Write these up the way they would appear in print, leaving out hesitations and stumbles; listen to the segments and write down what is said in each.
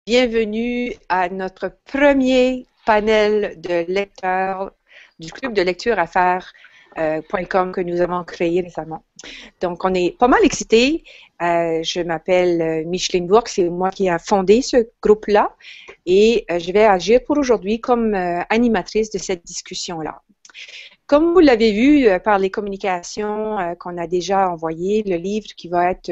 Bienvenue à notre premier panel de lecteurs du club de lecture affaires.com que nous avons créé récemment. Donc, on est pas mal excités. Je m'appelle Micheline Bourque, c'est moi qui ai fondé ce groupe-là et je vais agir pour aujourd'hui comme animatrice de cette discussion-là. Comme vous l'avez vu par les communications qu'on a déjà envoyées, le livre qui va être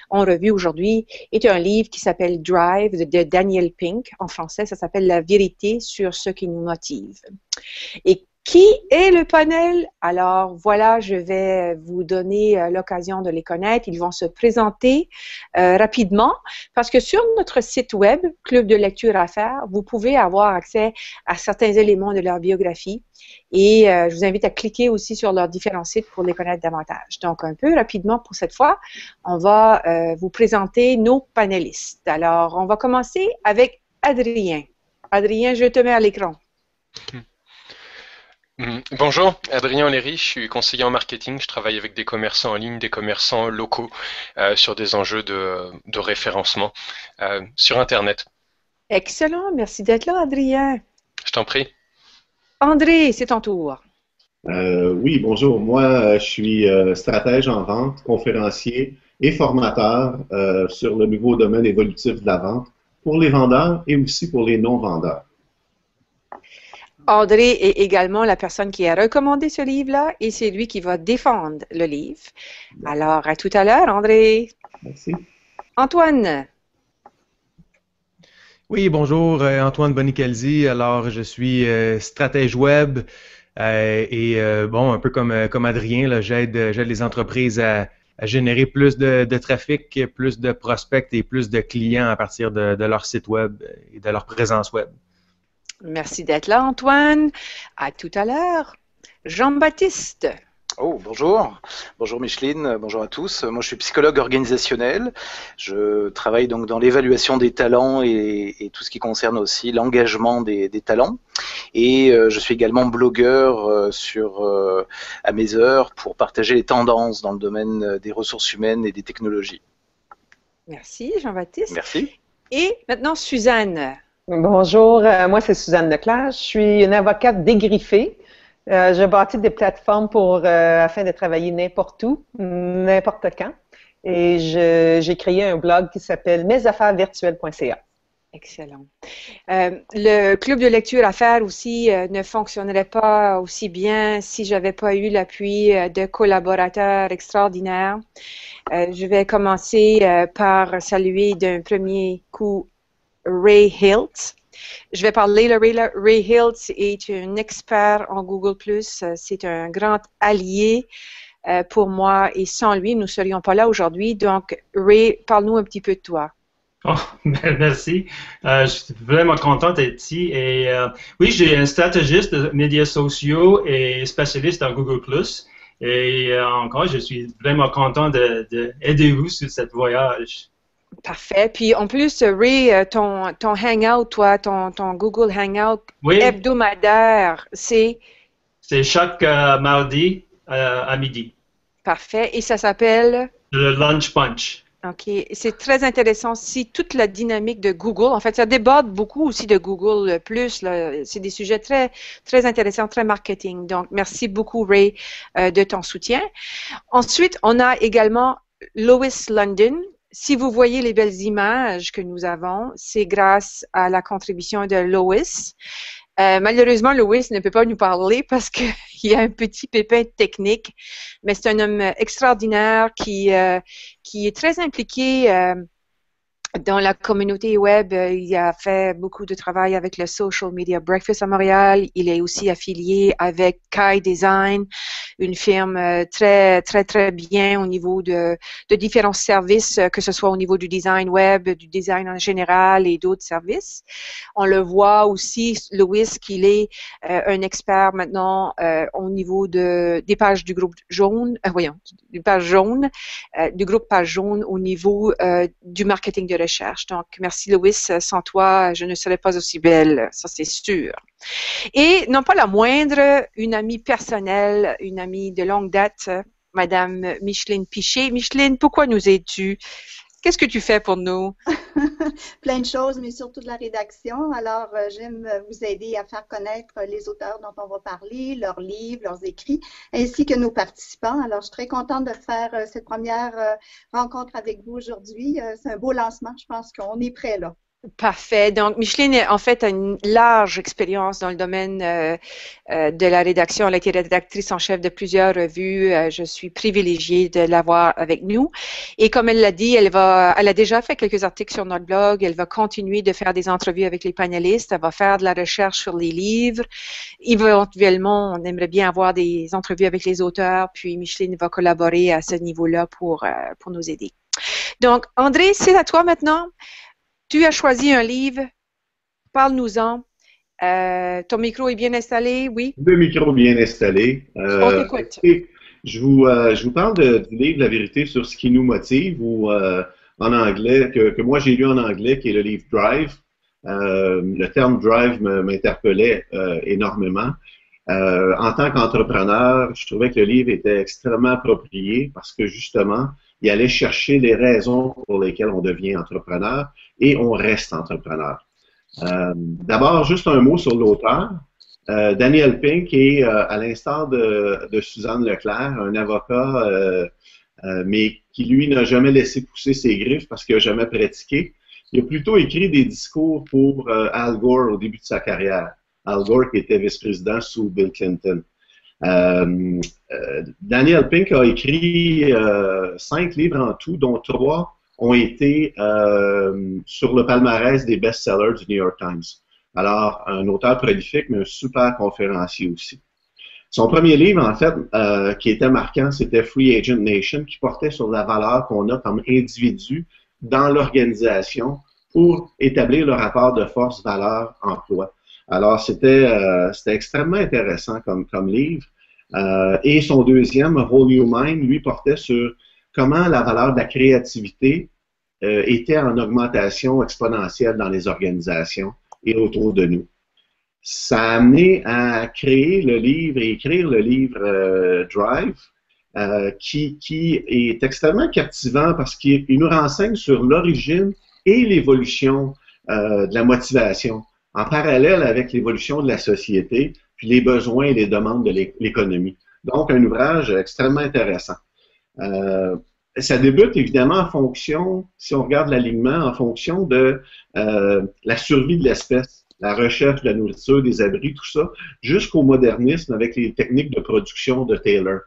en revue aujourd'hui est un livre qui s'appelle Drive de Daniel Pink. En français, ça s'appelle La vérité sur ce qui nous motive. Et qui est le panel? Alors voilà, je vais vous donner l'occasion de les connaître. Ils vont se présenter rapidement parce que sur notre site web, Club de lecture affaires, vous pouvez avoir accès à certains éléments de leur biographie et je vous invite à cliquer aussi sur leurs différents sites pour les connaître davantage. Donc un peu rapidement pour cette fois, on va vous présenter nos panélistes. Alors on va commencer avec Adrien. Adrien, je te mets à l'écran. Bonjour, Adrien Oléry, je suis conseiller en marketing, je travaille avec des commerçants en ligne, des commerçants locaux sur des enjeux de référencement sur Internet. Excellent, merci d'être là, Adrien. Je t'en prie. André, c'est ton tour. Oui, bonjour. Moi, je suis stratège en vente, conférencier et formateur sur le nouveau domaine évolutif de la vente pour les vendeurs et aussi pour les non-vendeurs. André est également la personne qui a recommandé ce livre-là et c'est lui qui va défendre le livre. Alors, à tout à l'heure, André. Merci. Antoine. Oui, bonjour, Antoine Bonicalzi. Alors, je suis stratège web bon, un peu comme Adrien, j'aide les entreprises à générer plus de trafic, plus de prospects et plus de clients à partir de leur site web et de leur présence web. Merci d'être là, Antoine. À tout à l'heure. Jean-Baptiste. Oh, bonjour. Bonjour Micheline, bonjour à tous. Moi, je suis psychologue organisationnel. Je travaille donc dans l'évaluation des talents et tout ce qui concerne aussi l'engagement des talents. Et je suis également blogueur à mes heures pour partager les tendances dans le domaine des ressources humaines et des technologies. Merci, Jean-Baptiste. Merci. Et maintenant, Suzanne. Bonjour, moi c'est Suzanne Leclerc. Je suis une avocate dégriffée. Je bâtis des plateformes afin de travailler n'importe où, n'importe quand. Et j'ai créé un blog qui s'appelle mesaffairesvirtuelles.ca. Excellent. Le club de lecture affaires aussi ne fonctionnerait pas aussi bien si j'avais pas eu l'appui de collaborateurs extraordinaires. Je vais commencer par saluer d'un premier coup Ray Hilt. Je vais parler de Ray Hilt est un expert en Google+. C'est un grand allié pour moi et sans lui, nous ne serions pas là aujourd'hui. Donc, Ray, parle-nous un petit peu de toi. Oh, merci. Je suis vraiment content d'être ici. Et oui, je suis un stratégiste de médias sociaux et spécialiste en Google+. Et encore, je suis vraiment content d'aider vous sur cette voyage. Parfait. Puis en plus, Ray, ton Hangout, toi, ton Google Hangout hebdomadaire, c'est? C'est chaque mardi à midi. Parfait. Et ça s'appelle? Le Lunch Punch. OK. C'est très intéressant. Si toute la dynamique de Google, en fait, ça déborde beaucoup aussi de Google+. C'est des sujets très, très intéressants, très marketing. Donc, merci beaucoup, Ray, de ton soutien. Ensuite, on a également Lois London. Si vous voyez les belles images que nous avons, c'est grâce à la contribution de Lois. Malheureusement, Lois ne peut pas nous parler parce qu'il y a un petit pépin technique, mais c'est un homme extraordinaire qui est très impliqué dans la communauté web. Il a fait beaucoup de travail avec le Social Media Breakfast à Montréal. Il est aussi affilié avec Kai Design, une firme très, très, très bien au niveau de différents services, que ce soit au niveau du design web, du design en général et d'autres services. On le voit aussi, Louis, qu'il est un expert maintenant au niveau des pages du groupe jaune, des pages jaunes, du groupe Page Jaune au niveau du marketing de recherche. Donc, merci Louis, sans toi, je ne serais pas aussi belle, ça c'est sûr. Et non pas la moindre, une amie personnelle, une amie de longue date, Madame Micheline Piché. Micheline, pourquoi nous aides-tu? Qu'est-ce que tu fais pour nous? Plein de choses, mais surtout de la rédaction. Alors, j'aime vous aider à faire connaître les auteurs dont on va parler, leurs livres, leurs écrits, ainsi que nos participants. Alors, je suis très contente de faire cette première rencontre avec vous aujourd'hui. C'est un beau lancement. Je pense qu'on est prêt là. Parfait. Donc, Micheline, en fait, a une large expérience dans le domaine de la rédaction. Elle a été rédactrice en chef de plusieurs revues. Je suis privilégiée de l'avoir avec nous. Et comme elle l'a dit, elle a déjà fait quelques articles sur notre blog. Elle va continuer de faire des entrevues avec les panélistes. Elle va faire de la recherche sur les livres. Éventuellement, on aimerait bien avoir des entrevues avec les auteurs. Puis, Micheline va collaborer à ce niveau-là pour nous aider. Donc, André, c'est à toi maintenant. Tu as choisi un livre, parle-nous-en. Ton micro est bien installé, oui? Le micro bien installé. On t'écoute. Je vous parle du livre La vérité sur ce qui nous motive, ou en anglais, que moi j'ai lu en anglais, qui est le livre Drive. Le terme Drive m'interpellait énormément. En tant qu'entrepreneur, je trouvais que le livre était extrêmement approprié parce que justement, il allait chercher les raisons pour lesquelles on devient entrepreneur et on reste entrepreneur. D'abord, juste un mot sur l'auteur. Daniel Pink est, à l'instar de Suzanne Leclerc, un avocat, mais qui, lui, n'a jamais laissé pousser ses griffes parce qu'il n'a jamais pratiqué. Il a plutôt écrit des discours pour Al Gore au début de sa carrière. Al Gore qui était vice-président sous Bill Clinton. Daniel Pink a écrit 5 livres en tout, dont 3 ont été sur le palmarès des best-sellers du New York Times. Alors, un auteur prolifique, mais un super conférencier aussi. Son premier livre, en fait, qui était marquant, c'était Free Agent Nation, qui portait sur la valeur qu'on a comme individu dans l'organisation pour établir le rapport de force valeur-emploi. Alors, c'était extrêmement intéressant comme livre. Et son deuxième, Whole New Mind, lui, portait sur comment la valeur de la créativité était en augmentation exponentielle dans les organisations et autour de nous. Ça a amené à créer le livre et écrire le livre Drive, qui est extrêmement captivant parce qu'il nous renseigne sur l'origine et l'évolution de la motivation, en parallèle avec l'évolution de la société, puis les besoins et les demandes de l'économie. Donc, un ouvrage extrêmement intéressant. Ça débute évidemment en fonction, si on regarde l'alignement, en fonction de la survie de l'espèce, la recherche de la nourriture, des abris, tout ça, jusqu'au modernisme avec les techniques de production de Taylor.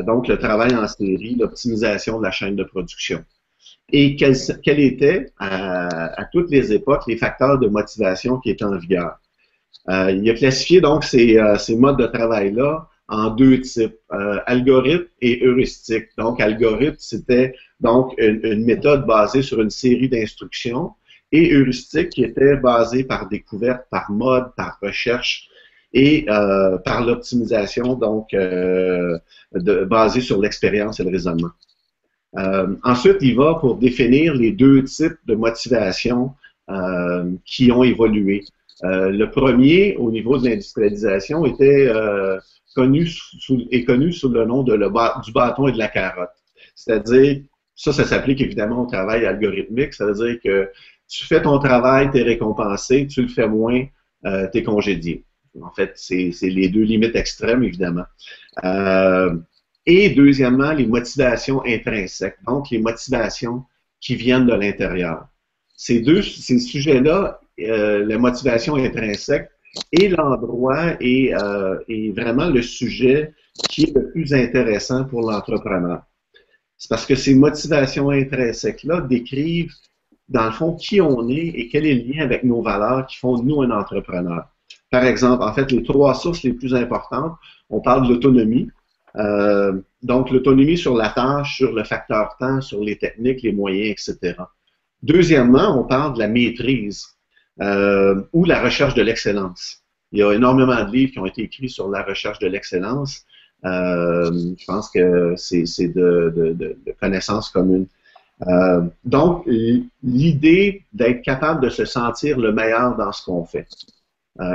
Donc, le travail en série, l'optimisation de la chaîne de production. Et quels étaient, à toutes les époques, les facteurs de motivation qui étaient en vigueur. Il a classifié donc ces modes de travail-là en 2 types, algorithme et heuristique. Donc, algorithme, c'était donc une méthode basée sur une série d'instructions, et heuristique qui était basée par découverte, par mode, par recherche et par l'optimisation, donc basée sur l'expérience et le raisonnement. Ensuite, il va pour définir les 2 types de motivation qui ont évolué. Le premier, au niveau de l'industrialisation, était connu sous le nom du bâton et de la carotte. C'est-à-dire, ça s'applique évidemment au travail algorithmique, ça veut dire que tu fais ton travail, tu es récompensé, tu le fais moins, tu es congédié. En fait, c'est les 2 limites extrêmes, évidemment. Et deuxièmement, les motivations intrinsèques, donc les motivations qui viennent de l'intérieur. Ces sujets-là, la motivation intrinsèque, est l'endroit et vraiment le sujet qui est le plus intéressant pour l'entrepreneur. C'est parce que ces motivations intrinsèques-là décrivent, dans le fond, qui on est et quel est le lien avec nos valeurs qui font de nous un entrepreneur. Par exemple, en fait, les 3 sources les plus importantes, on parle de l'autonomie. Donc, l'autonomie sur la tâche, sur le facteur temps, sur les techniques, les moyens, etc. Deuxièmement, on parle de la maîtrise ou la recherche de l'excellence. Il y a énormément de livres qui ont été écrits sur la recherche de l'excellence. Je pense que c'est de connaissances communes. Donc, l'idée d'être capable de se sentir le meilleur dans ce qu'on fait.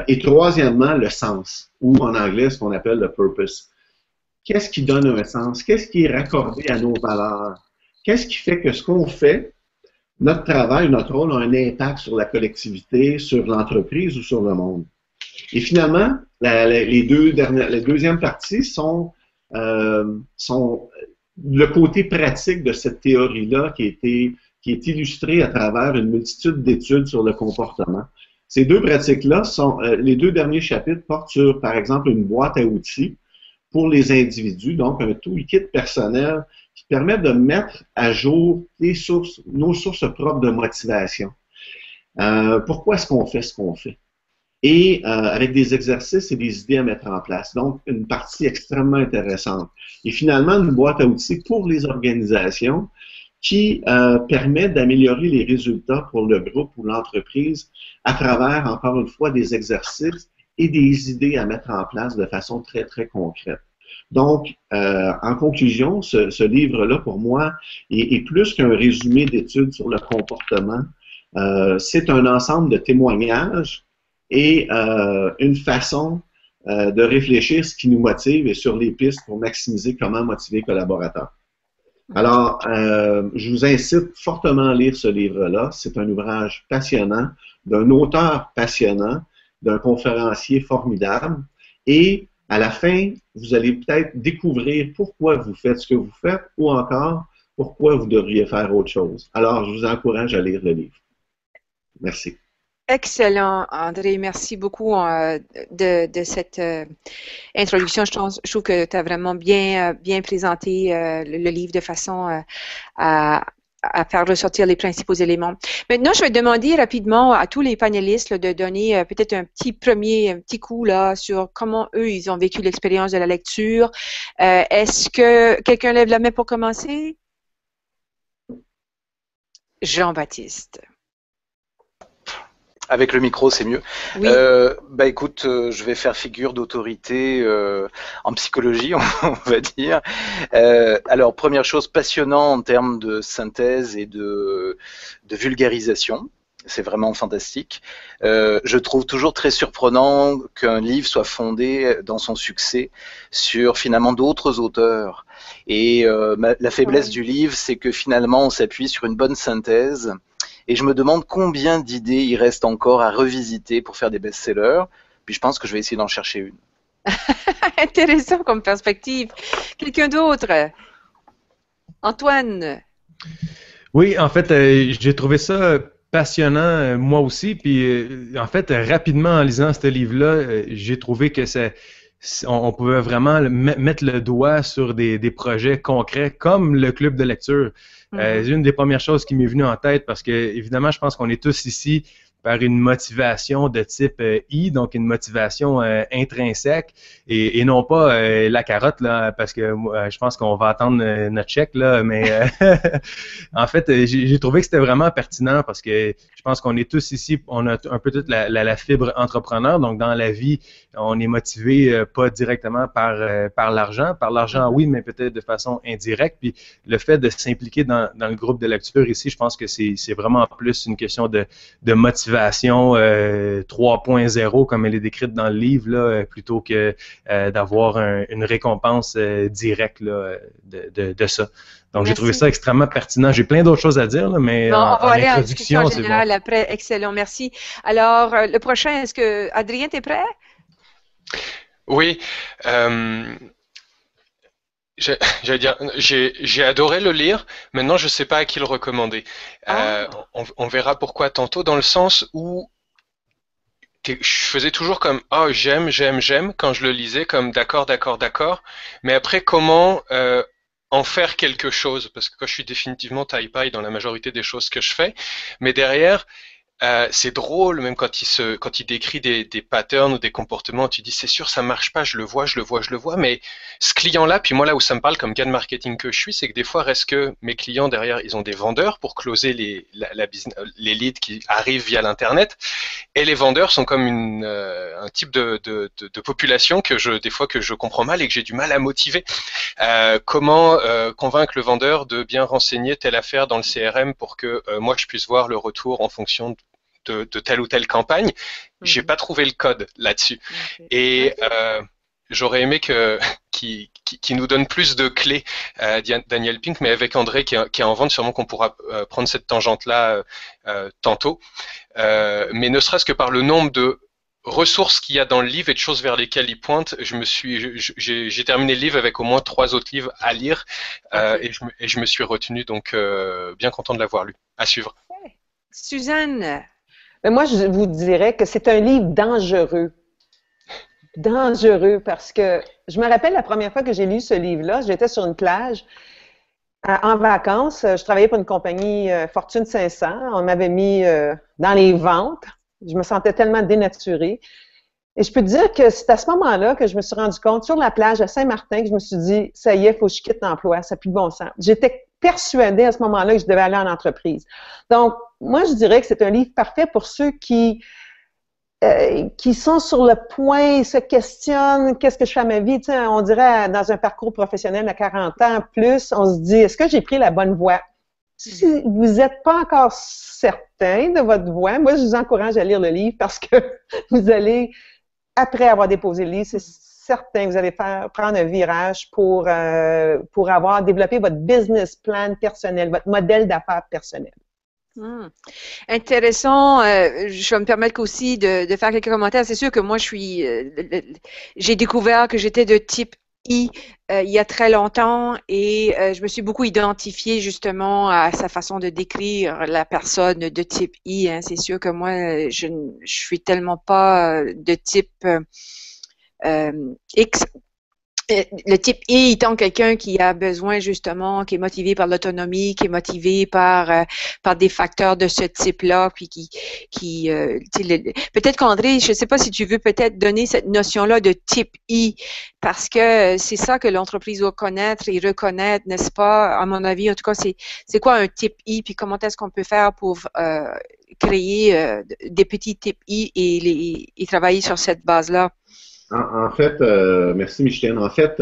Et troisièmement, le sens, ou en anglais, ce qu'on appelle le purpose. Qu'est-ce qui donne un sens? Qu'est-ce qui est raccordé à nos valeurs? Qu'est-ce qui fait que ce qu'on fait notre travail, notre rôle a un impact sur la collectivité, sur l'entreprise ou sur le monde. Et finalement, les deuxième partie sont le côté pratique de cette théorie-là qui est illustrée à travers une multitude d'études sur le comportement. Ces deux pratiques-là les deux derniers chapitres portent sur, par exemple, une boîte à outils pour les individus, donc un toolkit personnel qui permet de mettre à jour nos sources propres de motivation. Pourquoi est-ce qu'on fait ce qu'on fait? Et avec des exercices et des idées à mettre en place. Donc, une partie extrêmement intéressante. Et finalement, une boîte à outils pour les organisations qui permet d'améliorer les résultats pour le groupe ou l'entreprise à travers, encore une fois, des exercices et des idées à mettre en place de façon très, très concrète. Donc, en conclusion, ce livre-là, pour moi, est plus qu'un résumé d'études sur le comportement. C'est un ensemble de témoignages et une façon de réfléchir ce qui nous motive et sur les pistes pour maximiser comment motiver les collaborateurs. Alors, je vous incite fortement à lire ce livre-là. C'est un ouvrage passionnant, d'un auteur passionnant, d'un conférencier formidable. Et à la fin, vous allez peut-être découvrir pourquoi vous faites ce que vous faites ou encore pourquoi vous devriez faire autre chose. Alors, je vous encourage à lire le livre. Merci. Excellent, André. Merci beaucoup de cette introduction. Je trouve que tu as vraiment bien présenté le livre de façon à faire ressortir les principaux éléments. Maintenant, je vais demander rapidement à tous les panélistes là, de donner peut-être un petit coup là, sur comment eux, ils ont vécu l'expérience de la lecture. Est-ce que quelqu'un lève la main pour commencer? Jean-Baptiste. Avec le micro, c'est mieux. Oui. Écoute, je vais faire figure d'autorité en psychologie, on va dire. Alors, première chose, passionnant en termes de synthèse et de vulgarisation. C'est vraiment fantastique. Je trouve toujours très surprenant qu'un livre soit fondé dans son succès sur finalement d'autres auteurs. Et la faiblesse du livre, c'est que finalement, on s'appuie sur une bonne synthèse. Et je me demande combien d'idées il reste encore à revisiter pour faire des best-sellers. Puis je pense que je vais essayer d'en chercher une. Intéressant comme perspective. Quelqu'un d'autre? Antoine? Oui, en fait, j'ai trouvé ça passionnant, moi aussi. Puis, en fait, rapidement, en lisant ce livre-là, j'ai trouvé que on pouvait vraiment mettre le doigt sur des projets concrets comme le club de lecture. C'est une des premières choses qui m'est venue en tête parce que, évidemment, je pense qu'on est tous ici par une motivation de type I, donc une motivation intrinsèque et non pas la carotte, là, parce que je pense qu'on va attendre notre chèque, là, mais en fait, j'ai trouvé que c'était vraiment pertinent parce que je pense qu'on est tous ici, on a un peu toute la fibre entrepreneur, donc dans la vie, on est motivé pas directement par l'argent, oui, mais peut-être de façon indirecte, puis le fait de s'impliquer dans le groupe de lecture ici, je pense que c'est vraiment plus une question de motivation 3.0 comme elle est décrite dans le livre, là, plutôt que d'avoir une récompense directe là, de ça. Donc, j'ai trouvé ça extrêmement pertinent. J'ai plein d'autres choses à dire, là, mais bon, on va aller en introduction, discussion générale après. Excellent, merci. Alors, le prochain, est-ce que Adrien, t'es prêt? Oui. J'allais dire, j'ai adoré le lire. Maintenant, je sais pas à qui le recommander. On verra pourquoi tantôt, dans le sens où je faisais toujours comme j'aime quand je le lisais, comme d'accord. Mais après, comment en faire quelque chose? Parce que je suis définitivement taille-paille dans la majorité des choses que je fais, mais derrière. C'est drôle, même quand il décrit des patterns ou des comportements, tu dis c'est sûr ça marche pas, je le vois, mais ce client-là, puis moi là où ça me parle comme gars de marketing que je suis, c'est que des fois reste que mes clients derrière, ils ont des vendeurs pour closer les leads qui arrivent via l'internet, et les vendeurs sont comme un type de population des fois que je comprends mal et que j'ai du mal à motiver. Comment convaincre le vendeur de bien renseigner telle affaire dans le CRM pour que moi je puisse voir le retour en fonction de telle ou telle campagne, j'ai pas trouvé le code là-dessus. Et j'aurais aimé qui nous donne plus de clés, Daniel Pink, mais avec André qui est en vente, sûrement qu'on pourra prendre cette tangente-là tantôt. Mais ne serait-ce que par le nombre de ressources qu'il y a dans le livre et de choses vers lesquelles il pointe, j'ai terminé le livre avec au moins 3 autres livres à lire et je me suis retenu, donc bien content de l'avoir lu. À suivre. Suzanne. Mais moi, je vous dirais que c'est un livre dangereux. Dangereux parce que je me rappelle la première fois que j'ai lu ce livre-là, j'étais sur une plage en vacances. Je travaillais pour une compagnie Fortune 500. On m'avait mis dans les ventes. Je me sentais tellement dénaturée. Et je peux te dire que c'est à ce moment-là que je me suis rendu compte, sur la plage à Saint-Martin, que je me suis dit, ça y est, il faut que je quitte l'emploi, ça n'a plus de bon sens. J'étais persuadée à ce moment-là que je devais aller en entreprise. Donc, moi, je dirais que c'est un livre parfait pour ceux qui sont sur le point, se questionnent, qu'est-ce que je fais à ma vie? Tu sais, on dirait dans un parcours professionnel à 40 ans plus, on se dit, est-ce que j'ai pris la bonne voie? Si vous n'êtes pas encore certain de votre voie, moi, je vous encourage à lire le livre parce que vous allez, après avoir déposé le livre, c'est certain que vous allez prendre un virage pour avoir développé votre business plan personnel, votre modèle d'affaires personnel. Intéressant. Je vais me permettre aussi de faire quelques commentaires. C'est sûr que moi, j'ai découvert que j'étais de type I il y a très longtemps et je me suis beaucoup identifiée justement à sa façon de décrire la personne de type I. Hein. C'est sûr que moi, je suis tellement pas de type X. Le type I étant quelqu'un qui a besoin justement, qui est motivé par l'autonomie, qui est motivé par des facteurs de ce type-là, puis peut-être qu'André, je ne sais pas si tu veux peut-être donner cette notion-là de type I, parce que c'est ça que l'entreprise doit connaître et reconnaître, n'est-ce pas? À mon avis, en tout cas, c'est quoi un type I, puis comment est-ce qu'on peut faire pour créer des petits types I et travailler sur cette base-là? En fait, merci Micheline. En fait,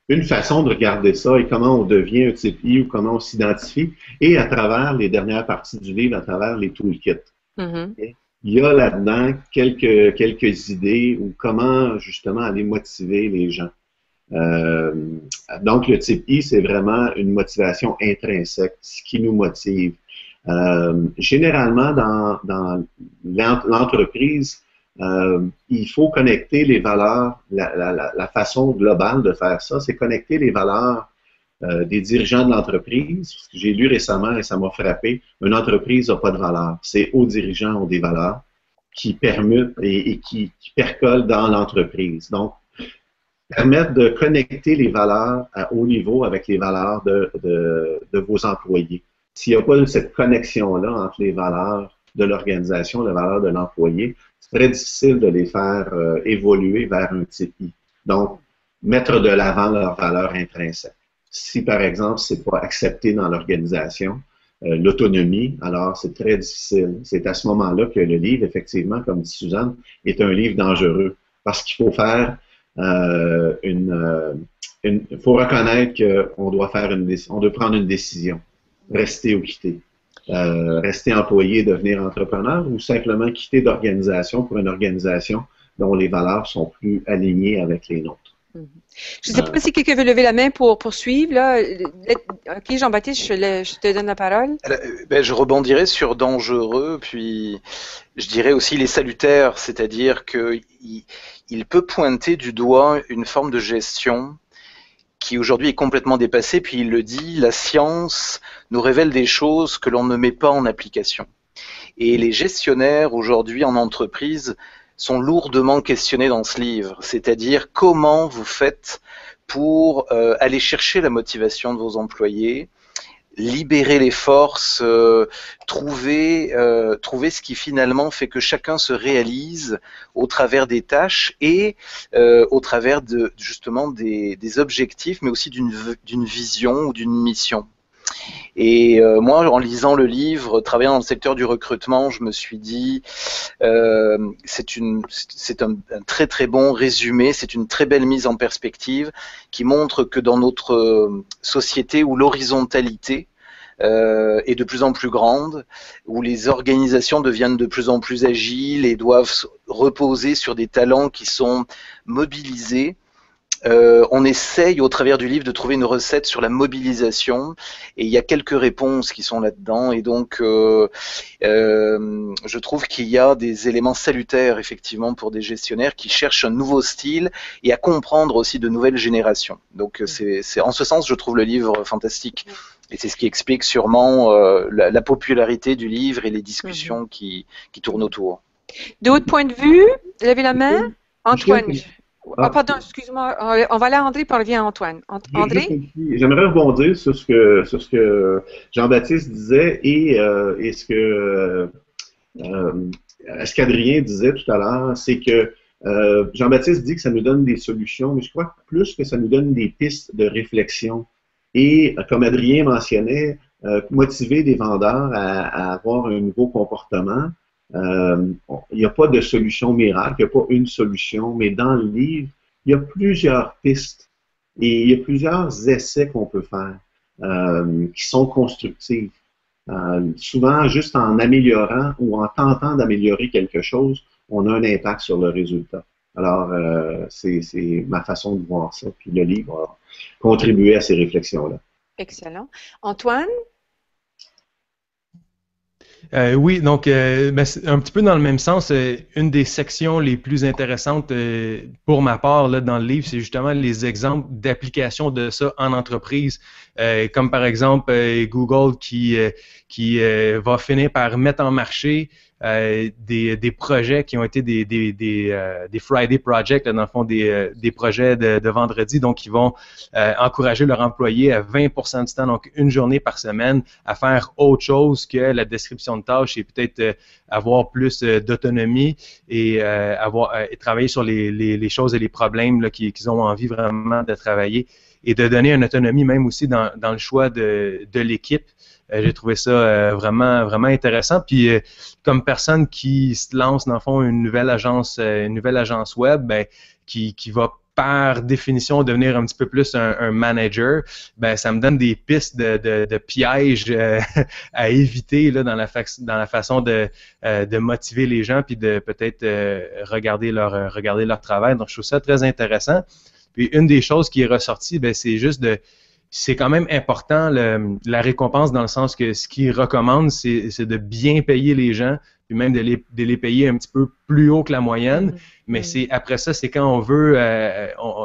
une façon de regarder ça et comment on devient un type I ou comment on s'identifie, et à travers les dernières parties du livre, à travers les toolkits. Okay? Il y a là-dedans quelques idées ou comment justement aller motiver les gens. Donc, le type I, c'est vraiment une motivation intrinsèque, ce qui nous motive. Généralement, dans l'entreprise, il faut connecter les valeurs, la façon globale de faire ça, c'est connecter les valeurs des dirigeants de l'entreprise. J'ai lu récemment et ça m'a frappé, une entreprise n'a pas de valeurs. Ces hauts dirigeants ont des valeurs qui permutent et qui percolent dans l'entreprise. Donc, permettre de connecter les valeurs à haut niveau avec les valeurs de vos employés. S'il n'y a pas cette connexion-là entre les valeurs de l'organisation, les valeurs de l'employé, c'est très difficile de les faire évoluer vers un type I. Donc, mettre de l'avant leurs valeurs intrinsèques. Si, par exemple, c'est pas accepté dans l'organisation, l'autonomie, alors c'est très difficile. C'est à ce moment-là que le livre, effectivement, comme dit Suzanne, est un livre dangereux parce qu'il faut faire faut reconnaître qu'on doit on doit prendre une décision, rester ou quitter. Rester employé, devenir entrepreneur ou simplement quitter d'organisation pour une organisation dont les valeurs sont plus alignées avec les nôtres. Je ne sais pas si quelqu'un veut lever la main pour poursuivre. Là. Ok, Jean-Baptiste, je te donne la parole. Je rebondirai sur dangereux, puis je dirais aussi les salutaires, c'est-à-dire qu'il peut pointer du doigt une forme de gestion qui aujourd'hui est complètement dépassée, puis il le dit, la science nous révèle des choses que l'on ne met pas en application. Et les gestionnaires aujourd'hui en entreprise sont lourdement questionnés dans ce livre, c'est-à-dire comment vous faites pour aller chercher la motivation de vos employés, libérer les forces, trouver ce qui finalement fait que chacun se réalise au travers des tâches et au travers justement des objectifs, mais aussi d'une vision ou d'une mission. Et moi, en lisant le livre, travaillant dans le secteur du recrutement, je me suis dit, c'est un très très bon résumé, c'est une très belle mise en perspective qui montre que dans notre société où l'horizontalité est de plus en plus grande, où les organisations deviennent de plus en plus agiles et doivent reposer sur des talents qui sont mobilisés. On essaye au travers du livre de trouver une recette sur la mobilisation et il y a quelques réponses qui sont là-dedans et donc je trouve qu'il y a des éléments salutaires effectivement pour des gestionnaires qui cherchent un nouveau style et à comprendre aussi de nouvelles générations. Donc c'est en ce sens je trouve le livre fantastique et c'est ce qui explique sûrement la popularité du livre et les discussions qui tournent autour. D'autres points de vue? Levez la main. Antoine. Ah, pardon, excuse-moi. On va aller à André, puis on revient à Antoine. André? J'aimerais rebondir sur ce que Jean-Baptiste disait et ce qu'Adrien disait tout à l'heure, c'est que Jean-Baptiste dit que ça nous donne des solutions, mais je crois plus que ça nous donne des pistes de réflexion. Et comme Adrien mentionnait, motiver des vendeurs à avoir un nouveau comportement. Il n'y a pas de solution miracle, il n'y a pas une solution, mais dans le livre, il y a plusieurs pistes et il y a plusieurs essais qu'on peut faire qui sont constructifs. Souvent, juste en améliorant ou en tentant d'améliorer quelque chose, on a un impact sur le résultat. Alors, c'est ma façon de voir ça. Puis le livre a contribué à ces réflexions-là. Excellent. Antoine? Oui, donc ben, un petit peu dans le même sens, une des sections les plus intéressantes pour ma part là, dans le livre, c'est justement les exemples d'application de ça en entreprise, comme par exemple Google qui va finir par mettre en marché des projets qui ont été des Friday Projects, là, dans le fond des projets de vendredi, donc ils vont encourager leurs employés à 20% du temps, donc une journée par semaine, à faire autre chose que la description de tâches et peut-être avoir plus d'autonomie et travailler sur les choses et les problèmes là, qu'ils ont envie vraiment de travailler et de donner une autonomie même aussi dans le choix de l'équipe. J'ai trouvé ça vraiment, vraiment intéressant. Puis, comme personne qui se lance, dans le fond, une nouvelle agence web, ben, qui va par définition devenir un petit peu plus un manager, ben, ça me donne des pistes de pièges à éviter là, dans la façon de motiver les gens puis de peut-être regarder leur travail. Donc, je trouve ça très intéressant. Puis, une des choses qui est ressortie, ben, c'est juste c'est quand même important la récompense dans le sens que ce qu'ils recommandent, c'est de bien payer les gens, puis même de les payer un petit peu plus haut que la moyenne. Mais après ça, c'est quand on veut,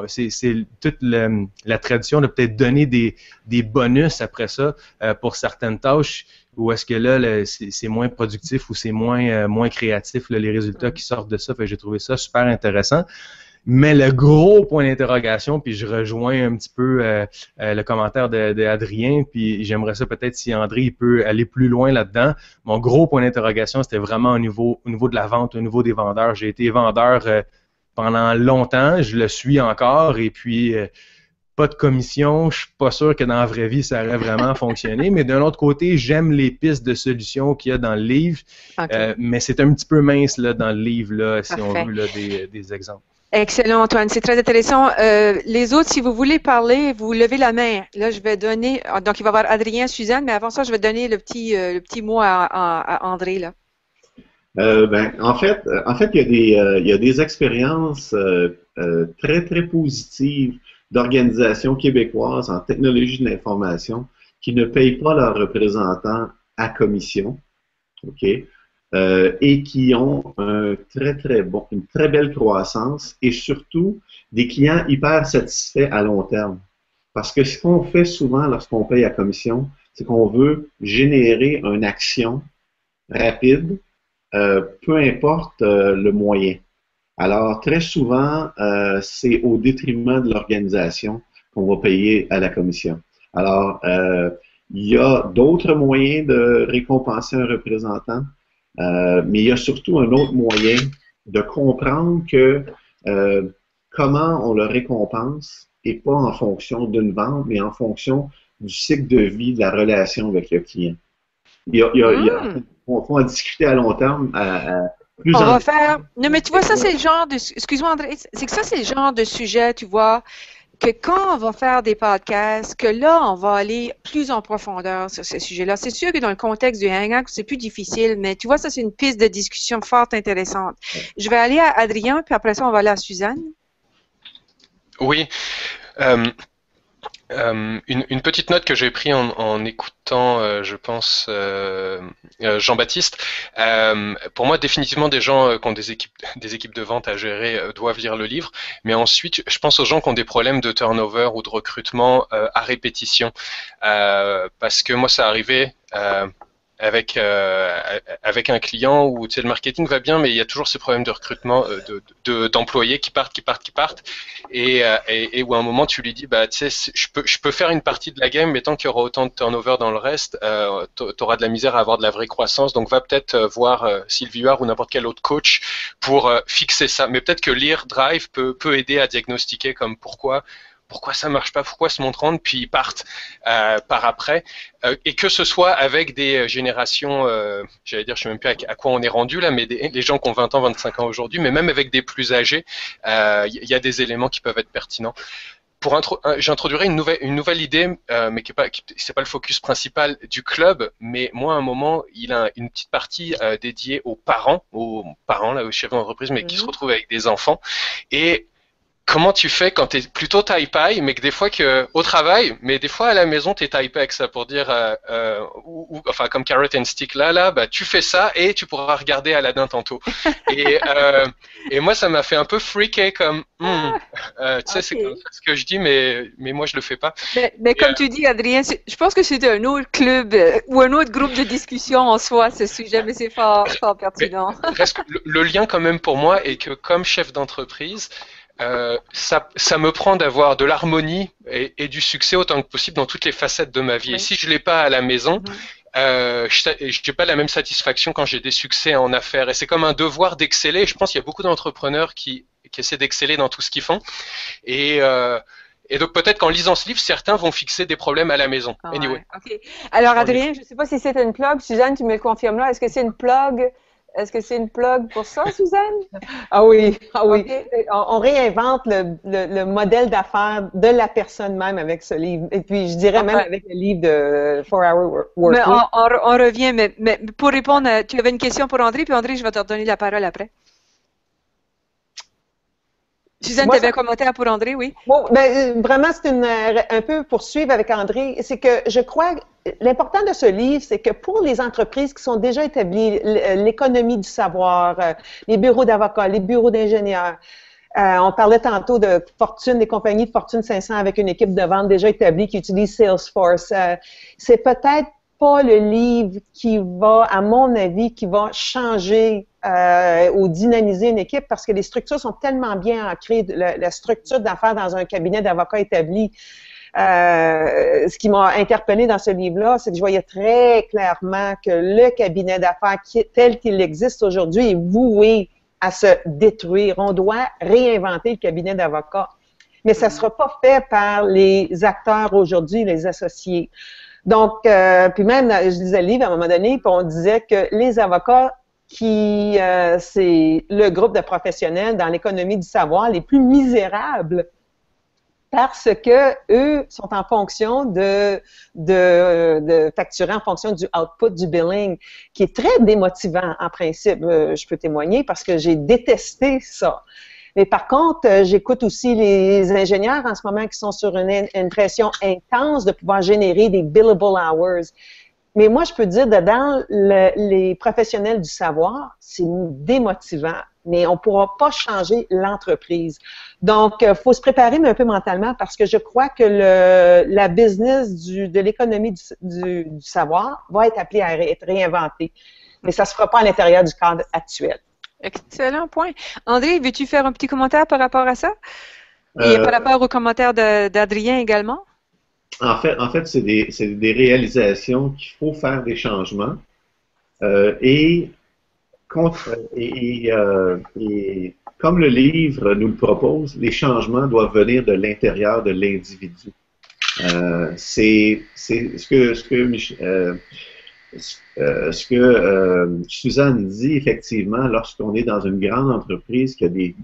c'est toute la tradition de peut-être donner des bonus après ça pour certaines tâches, ou est-ce que là, c'est moins productif ou c'est moins créatif, là, les résultats qui sortent de ça. Fait que j'ai trouvé ça super intéressant. Mais le gros point d'interrogation, puis je rejoins un petit peu le commentaire d'Adrien, puis j'aimerais ça peut-être si André il peut aller plus loin là-dedans. Mon gros point d'interrogation, c'était vraiment au niveau de la vente, au niveau des vendeurs. J'ai été vendeur pendant longtemps, je le suis encore, et puis pas de commission, je suis pas sûr que dans la vraie vie ça aurait vraiment fonctionné, mais d'un autre côté, j'aime les pistes de solutions qu'il y a dans le livre, mais c'est un petit peu mince là, dans le livre, là, si on veut là, des exemples. Excellent, Antoine. C'est très intéressant. Les autres, si vous voulez parler, vous levez la main. Là, je vais donner. Donc, il va y avoir Adrien, Suzanne, mais avant ça, je vais donner le petit mot à André, là. En fait, il y a des expériences très, très positives d'organisations québécoises en technologie de l'information qui ne payent pas leurs représentants à commission. OK? Et qui ont une très belle croissance et surtout des clients hyper satisfaits à long terme. Parce que ce qu'on fait souvent lorsqu'on paye à commission, c'est qu'on veut générer une action rapide, peu importe le moyen. Alors, très souvent, c'est au détriment de l'organisation qu'on va payer à la commission. Alors, il y a d'autres moyens de récompenser un représentant. Mais il y a surtout un autre moyen de comprendre que comment on le récompense et pas en fonction d'une vente, mais en fonction du cycle de vie de la relation avec le client. On va en discuter à long terme. On va faire. Non, mais tu vois, ça, c'est le genre de. Excuse-moi, André. C'est que ça, c'est le genre de sujet, tu vois, que quand on va faire des podcasts, que là, on va aller plus en profondeur sur ces sujets-là. C'est sûr que dans le contexte du Hangout, c'est plus difficile, mais tu vois, ça, c'est une piste de discussion fort intéressante. Je vais aller à Adrien, puis après ça, on va aller à Suzanne. Oui. Une petite note que j'ai prise en écoutant, je pense, Jean-Baptiste. Pour moi, définitivement, des gens qui ont des équipes de vente à gérer doivent lire le livre. Mais ensuite, je pense aux gens qui ont des problèmes de turnover ou de recrutement à répétition. Parce que moi, ça arrivait avec un client où tu sais, le marketing va bien, mais il y a toujours ces problèmes de recrutement d'employés qui partent, et où à un moment tu lui dis bah tu sais je peux faire une partie de la game, mais tant qu'il y aura autant de turnover dans le reste, tu auras de la misère à avoir de la vraie croissance. Donc va peut-être voir Sylvie Huard ou n'importe quel autre coach pour fixer ça. Mais peut-être que lire Drive peut aider à diagnostiquer comme pourquoi ça marche pas, pourquoi se montrant, puis ils partent par après, et que ce soit avec des générations, j'allais dire, je sais même plus à quoi on est rendu là, mais les gens qui ont 20 ans, 25 ans aujourd'hui, mais même avec des plus âgés, il y a des éléments qui peuvent être pertinents. J'introduirais une nouvelle idée, mais c'est pas le focus principal du club, mais moi à un moment, il a une petite partie dédiée aux parents là, aux chefs d'entreprise, mais qui se retrouvent avec des enfants. Et comment tu fais quand tu es plutôt taille-paille, mais que des fois au travail, mais des fois à la maison, tu es taille-paille avec ça pour dire, enfin comme Carrot and Stick là, bah, tu fais ça et tu pourras regarder Aladdin tantôt. Et moi, ça m'a fait un peu freaker comme, tu sais, c'est comme ça ce que je dis, mais moi, je le fais pas. Mais comme tu dis, Adrien, je pense que c'est un autre club ou un autre groupe de discussion en soi, ce sujet, mais c'est fort pertinent. Le lien quand même pour moi est que comme chef d'entreprise, ça me prend d'avoir de l'harmonie et du succès autant que possible dans toutes les facettes de ma vie. Oui. Et si je l'ai pas à la maison, je n'ai pas la même satisfaction quand j'ai des succès en affaires. Et c'est comme un devoir d'exceller. Je pense qu'il y a beaucoup d'entrepreneurs qui essaient d'exceller dans tout ce qu'ils font. Et donc peut-être qu'en lisant ce livre, certains vont fixer des problèmes à la maison. Anyway. Ouais. Okay. Alors Adrien, je ne sais pas si c'est une plug. Suzanne, tu me le confirmes là. Est-ce que c'est une plug? Est-ce que c'est une plug pour ça, Suzanne? Ah oui. Okay. On réinvente le modèle d'affaires de la personne même avec ce livre. Et puis, je dirais même avec le livre de 4-Hour Work Week. On revient, mais pour répondre, tu avais une question pour André, puis André, je vais te redonner la parole après. Suzanne, tu avais un commentaire pour André, oui? Bon, vraiment, c'est un peu poursuivre avec André. C'est que je crois l'important de ce livre, c'est que pour les entreprises qui sont déjà établies, l'économie du savoir, les bureaux d'avocats, les bureaux d'ingénieurs, on parlait tantôt de Fortune, des compagnies de Fortune 500 avec une équipe de vente déjà établie qui utilise Salesforce. C'est peut-être pas le livre qui va, à mon avis, qui va changer ou dynamiser une équipe parce que les structures sont tellement bien ancrées, la structure d'affaires dans un cabinet d'avocats établi. Ce qui m'a interpellé dans ce livre-là, c'est que je voyais très clairement que le cabinet d'affaires tel qu'il existe aujourd'hui est voué à se détruire. On doit réinventer le cabinet d'avocats. Mais ça ne sera pas fait par les acteurs aujourd'hui, les associés. Donc, puis même, je lisais le livre à un moment donné, puis on disait que les avocats c'est le groupe de professionnels dans l'économie du savoir les plus misérables parce que eux sont en fonction de facturer en fonction du output, du billing, qui est très démotivant en principe. Je peux témoigner parce que j'ai détesté ça. Mais par contre, j'écoute aussi les ingénieurs en ce moment qui sont sur une pression intense de pouvoir générer des billable hours. Mais moi, je peux dire, dedans, les professionnels du savoir, c'est démotivant, mais on ne pourra pas changer l'entreprise. Donc, il faut se préparer, mais un peu mentalement, parce que je crois que la business de l'économie du savoir va être appelée à être réinventée. Mais ça ne se fera pas à l'intérieur du cadre actuel. Excellent point. André, veux-tu faire un petit commentaire par rapport à ça? Et par rapport au commentaire d'Adrien également? En fait, c'est des réalisations qu'il faut faire des changements et comme le livre nous le propose, les changements doivent venir de l'intérieur de l'individu. C'est ce que Suzanne dit effectivement lorsqu'on est dans une grande entreprise qui a des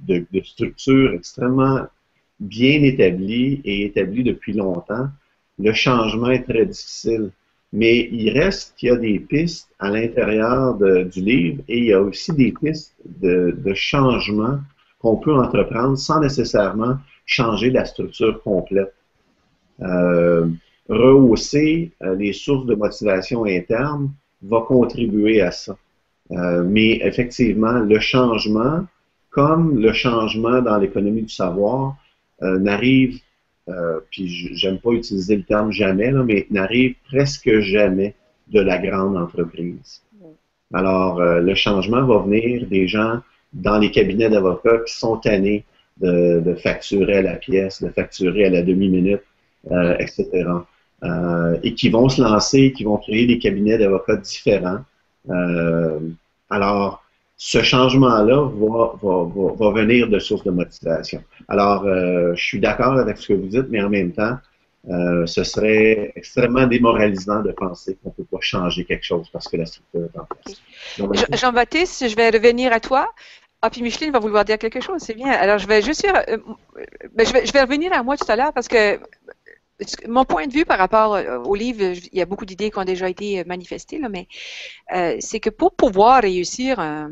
structures extrêmement bien établi et établi depuis longtemps, le changement est très difficile. Mais il reste qu'il y a des pistes à l'intérieur du livre et il y a aussi des pistes de changement qu'on peut entreprendre sans nécessairement changer la structure complète. Rehausser les sources de motivation interne va contribuer à ça. Mais effectivement, le changement, comme le changement dans l'économie du savoir, n'arrive, puis j'aime pas utiliser le terme jamais, là, mais n'arrive presque jamais de la grande entreprise. Alors, le changement va venir des gens dans les cabinets d'avocats qui sont tannés de facturer à la pièce, de facturer à la demi-minute, etc. Et qui vont se lancer, qui vont créer des cabinets d'avocats différents. Alors, ce changement-là va venir de sources de motivation. Alors, je suis d'accord avec ce que vous dites, mais en même temps, ce serait extrêmement démoralisant de penser qu'on ne peut pas changer quelque chose parce que la structure est en place. Jean-Baptiste, je vais revenir à toi. Ah, puis Micheline va vouloir dire quelque chose, c'est bien. Alors, je vais juste faire, je vais revenir à moi tout à l'heure parce que mon point de vue par rapport au livre, il y a beaucoup d'idées qui ont déjà été manifestées, là, mais c'est que pour pouvoir réussir un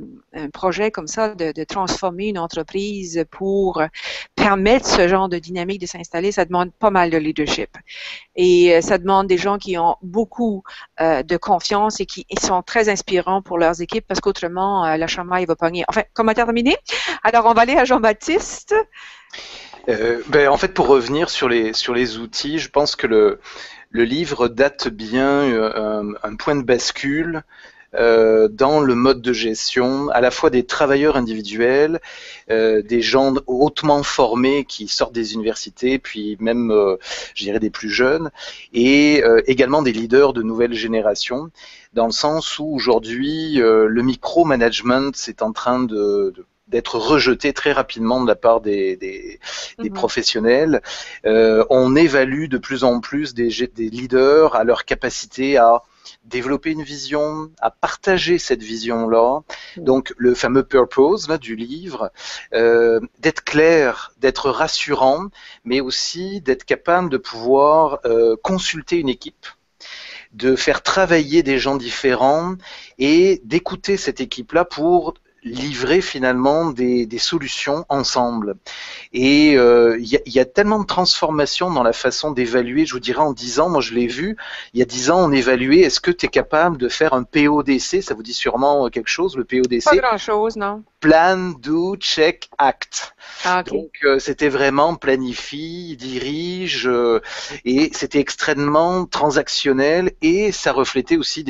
projet comme ça, de transformer une entreprise pour permettre ce genre de dynamique de s'installer, ça demande pas mal de leadership. Et ça demande des gens qui ont beaucoup de confiance et qui sont très inspirants pour leurs équipes parce qu'autrement, la chamaille va pogner. Enfin, comment terminer? Alors, on va aller à Jean-Baptiste. En fait, pour revenir sur les outils, je pense que le livre date bien un point de bascule dans le mode de gestion, à la fois des travailleurs individuels, des gens hautement formés qui sortent des universités, puis même, je dirais, des plus jeunes, et également des leaders de nouvelles générations, dans le sens où aujourd'hui, le micro-management c'est en train d'être rejeté très rapidement de la part des professionnels. On évalue de plus en plus des leaders à leur capacité à développer une vision, à partager cette vision-là. Donc, le fameux purpose là, du livre, d'être clair, d'être rassurant, mais aussi d'être capable de pouvoir consulter une équipe, de faire travailler des gens différents et d'écouter cette équipe-là pour livrer finalement des solutions ensemble. Et il y a tellement de transformations dans la façon d'évaluer, je vous dirais en 10 ans, moi je l'ai vu, il y a 10 ans on évaluait, est-ce que tu es capable de faire un PODC, ça vous dit sûrement quelque chose, le PODC? Pas grand-chose, non. Plan, do, check, act. Ah, okay. Donc c'était vraiment planifie, dirige, et c'était extrêmement transactionnel et ça reflétait aussi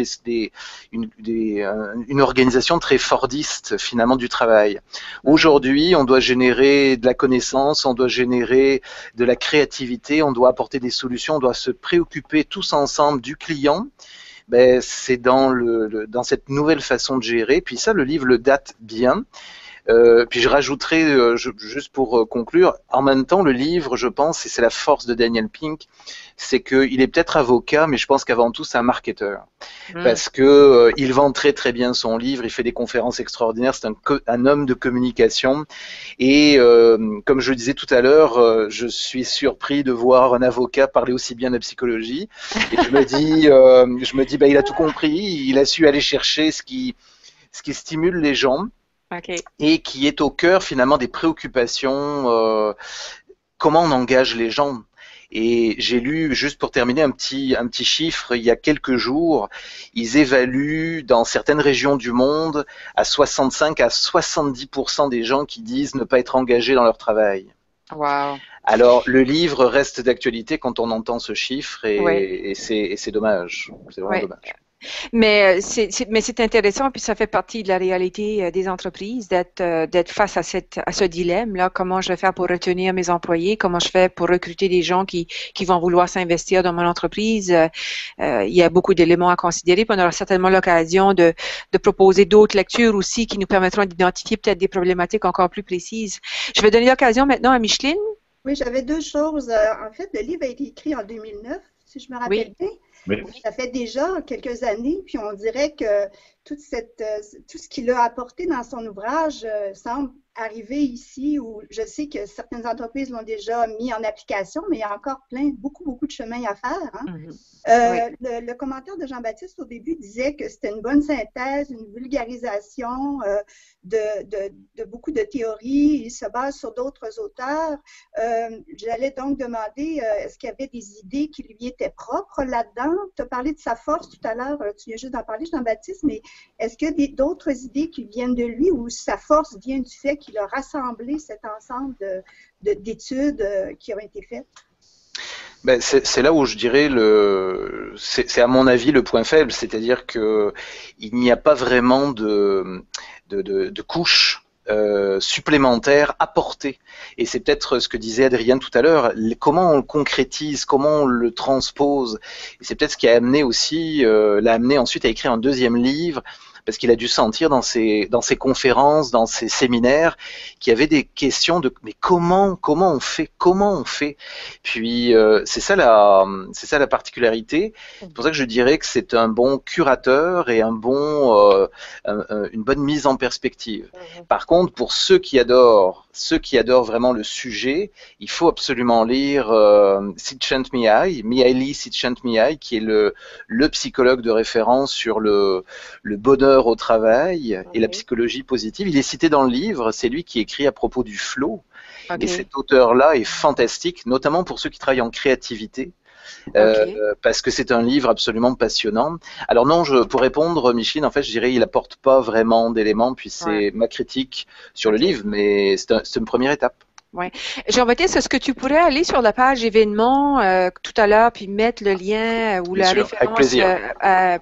une organisation très fordiste finalement du travail. Aujourd'hui, on doit générer de la connaissance, on doit générer de la créativité, on doit apporter des solutions, on doit se préoccuper tous ensemble du client. Ben, c'est dans cette nouvelle façon de gérer. Puis ça, le livre le date bien. Puis je rajouterai, juste pour conclure, en même temps, le livre, je pense, et c'est la force de Daniel Pink, c'est qu'il est peut-être avocat, mais je pense qu'avant tout, c'est un marketeur. Parce que il vend très très bien son livre, il fait des conférences extraordinaires, c'est un homme de communication. Et comme je le disais tout à l'heure, je suis surpris de voir un avocat parler aussi bien de la psychologie. Et je me dis, il a tout compris, il a su aller chercher ce qui stimule les gens. Okay. Et qui est au cœur finalement des préoccupations, comment on engage les gens. Et j'ai lu, juste pour terminer, un petit chiffre, il y a quelques jours, ils évaluent dans certaines régions du monde à 65 à 70% des gens qui disent ne pas être engagés dans leur travail. Wow. Alors, le livre reste d'actualité quand on entend ce chiffre et c'est dommage. C'est vraiment dommage. Mais c'est intéressant, puis ça fait partie de la réalité des entreprises d'être face à ce dilemme-là. Comment je vais faire pour retenir mes employés? Comment je fais pour recruter des gens qui vont vouloir s'investir dans mon entreprise? Il y a beaucoup d'éléments à considérer, puis on aura certainement l'occasion de proposer d'autres lectures aussi qui nous permettront d'identifier peut-être des problématiques encore plus précises. Je vais donner l'occasion maintenant à Micheline. Oui, j'avais deux choses. En fait, le livre a été écrit en 2009, si je me rappelle bien. Oui. Ça fait déjà quelques années, puis on dirait que tout ce qu'il a apporté dans son ouvrage semble arriver ici où je sais que certaines entreprises l'ont déjà mis en application, mais il y a encore beaucoup de chemin à faire. Hein. Oui. Le commentaire de Jean-Baptiste au début disait que c'était une bonne synthèse, une vulgarisation de beaucoup de théories. Il se base sur d'autres auteurs. J'allais donc demander, est-ce qu'il y avait des idées qui lui étaient propres là-dedans? Tu as parlé de sa force tout à l'heure, tu viens juste d'en parler, Jean-Baptiste, mais est-ce qu'il y a d'autres idées qui viennent de lui ou sa force vient du fait qu'il a rassemblé cet ensemble d'études qui ont été faites? Ben, c'est là où je dirais c'est à mon avis le point faible, c'est-à-dire que il n'y a pas vraiment de couches supplémentaires apportées. Et c'est peut-être ce que disait Adrien tout à l'heure, comment on le concrétise, comment on le transpose. Et c'est peut-être ce qui a amené aussi, l'a amené ensuite à écrire un deuxième livre, parce qu'il a dû sentir dans ses conférences, dans ses séminaires, qu'il y avait des questions de mais comment on fait. Puis c'est ça la particularité. C'est pour ça que je dirais que c'est un bon curateur et une bonne mise en perspective. Par contre, pour ceux qui adorent vraiment le sujet, il faut absolument lire Csikszentmihalyi Mihaly Csikszentmihalyi, qui est le psychologue de référence sur le bonheur au travail et la psychologie positive. Il est cité dans le livre, c'est lui qui écrit à propos du flow. Et cet auteur-là est fantastique, notamment pour ceux qui travaillent en créativité. Parce que c'est un livre absolument passionnant. Alors non, pour répondre, Micheline, en fait, je dirais il apporte pas vraiment d'éléments, puis c'est ma critique sur le livre, mais c'est une première étape. Oui. Jean-Baptiste, est-ce que tu pourrais aller sur la page événements tout à l'heure puis mettre le lien ou la référence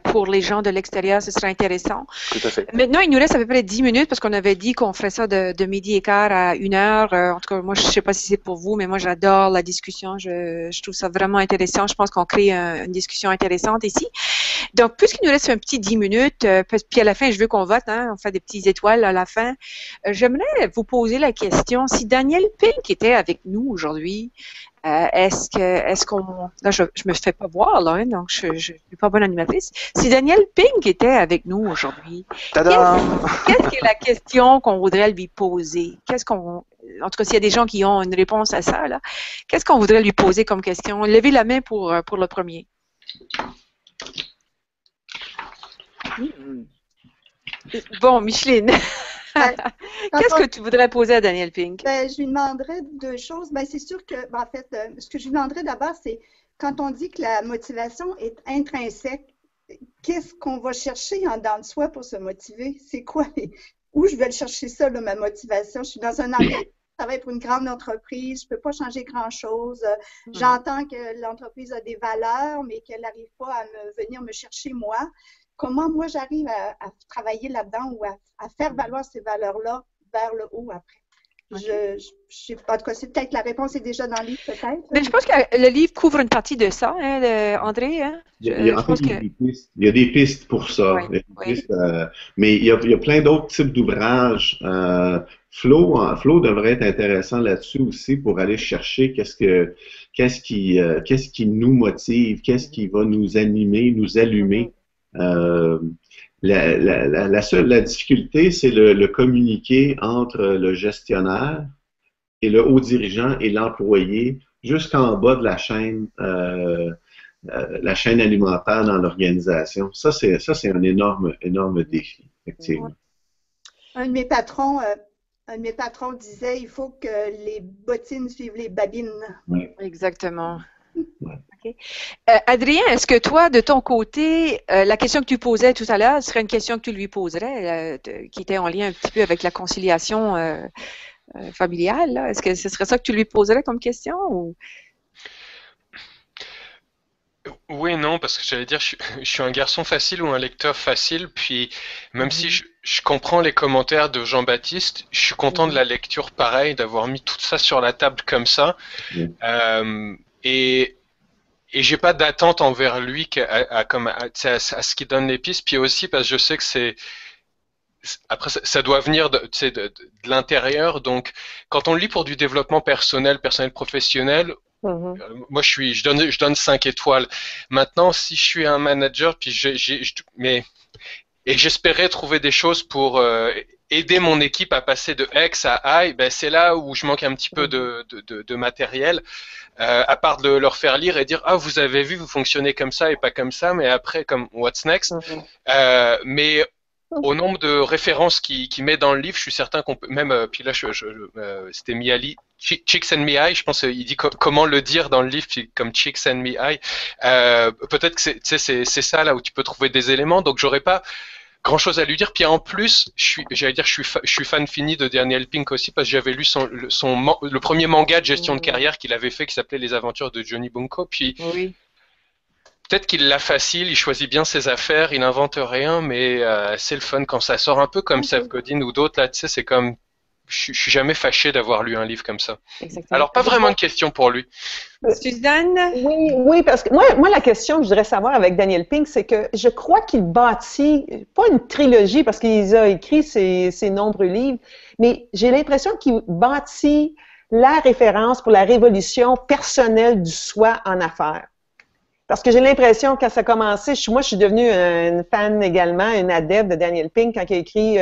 pour les gens de l'extérieur? Ce serait intéressant. Tout à fait. Maintenant, il nous reste à peu près 10 minutes parce qu'on avait dit qu'on ferait ça de midi et quart à 1 heure. En tout cas, moi, je ne sais pas si c'est pour vous, mais moi, j'adore la discussion. Je trouve ça vraiment intéressant. Je pense qu'on crée une discussion intéressante ici. Donc, puisqu'il nous reste un petit 10 minutes, puis à la fin, je veux qu'on vote, hein, on fait des petites étoiles à la fin, j'aimerais vous poser la question, si Daniel Pink était avec nous aujourd'hui, est-ce qu'on... Là, je me fais pas voir, là, hein, donc je suis pas bonne animatrice. Si Daniel Pink était avec nous aujourd'hui, qu'est-ce qui est la question qu'on voudrait lui poser? En tout cas, s'il y a des gens qui ont une réponse à ça, là, qu'est-ce qu'on voudrait lui poser comme question? Levez la main pour le premier. Bon, Micheline, qu'est-ce que tu voudrais poser à Daniel Pink? Je lui demanderais 2 choses. C'est sûr que, en fait, ce que je lui demanderais d'abord, c'est quand on dit que la motivation est intrinsèque, qu'est-ce qu'on va chercher en dedans de soi pour se motiver? C'est quoi? Où je vais le chercher ça, là, ma motivation? Je suis dans un endroit. Je travaille pour une grande entreprise, je ne peux pas changer grand-chose. J'entends que l'entreprise a des valeurs, mais qu'elle n'arrive pas à venir me chercher moi. Comment moi j'arrive à travailler là-dedans ou à faire valoir ces valeurs-là vers le haut après? Je sais pas, en tout cas, c'est peut-être la réponse est déjà dans le livre, peut-être. Mais je pense que le livre couvre une partie de ça, hein, André. Hein? Il y a des pistes pour ça. Mais il y a plein d'autres types d'ouvrages. Flow devrait être intéressant là-dessus aussi pour aller chercher qu'est-ce qui nous motive, qu'est-ce qui va nous animer, nous allumer. La difficulté, c'est le communiquer entre le gestionnaire et le haut dirigeant et l'employé jusqu'en bas de la chaîne alimentaire dans l'organisation. Ça, c'est un énorme défi, effectivement. Un de mes patrons disait il faut que les bottines suivent les babines. Oui. Exactement. Okay. Adrien, est-ce que toi, de ton côté, la question que tu posais tout à l'heure serait une question que tu lui poserais, qui était en lien un petit peu avec la conciliation familiale? Est-ce que ce serait ça que tu lui poserais comme question? Ou... Oui et non, parce que j'allais dire, je suis un garçon facile ou un lecteur facile, puis même si je comprends les commentaires de Jean-Baptiste, je suis content de la lecture pareil, d'avoir mis tout ça sur la table comme ça. Et j'ai pas d'attente envers lui à ce qui donne les pistes, puis aussi parce que je sais que après ça doit venir de l'intérieur, donc quand on lit pour du développement personnel professionnel, Mhm. Moi, je donne 5 étoiles. Maintenant, si je suis un manager, puis et j'espérais trouver des choses pour aider mon équipe à passer de X à Y, ben c'est là où je manque un petit peu de matériel, à part de leur faire lire et dire ah vous avez vu vous fonctionnez comme ça et pas comme ça, mais après comme what's next. Mhm. Mais au nombre de références qu'il met dans le livre, je suis certain qu'on peut même. Puis là, c'était Miali, Chicks and Me I. Je pense il dit comment le dire dans le livre, puis comme Chicks and Me I. Peut-être que c'est ça là où tu peux trouver des éléments. Donc j'aurais pas grand chose à lui dire. Puis en plus, je suis fan fini de Daniel Pink aussi parce que j'avais lu le premier manga de gestion de carrière qu'il avait fait qui s'appelait Les Aventures de Johnny Bunko. Puis Oui. peut-être qu'il l'a facile, il choisit bien ses affaires, il n'invente rien, mais c'est le fun quand ça sort un peu comme Seth Godin ou d'autres là. Tu sais, c'est comme je suis jamais fâché d'avoir lu un livre comme ça. Exactement. Alors pas vraiment de questions pour lui. Suzanne? Oui, parce que moi, la question que je voudrais savoir avec Daniel Pink, c'est que je crois qu'il bâtit, pas une trilogie, parce qu'il a écrit ses nombreux livres, mais j'ai l'impression qu'il bâtit la référence pour la révolution personnelle du soi en affaires. Parce que j'ai l'impression, quand ça a commencé, moi, je suis devenue une fan également, une adepte de Daniel Pink quand il a écrit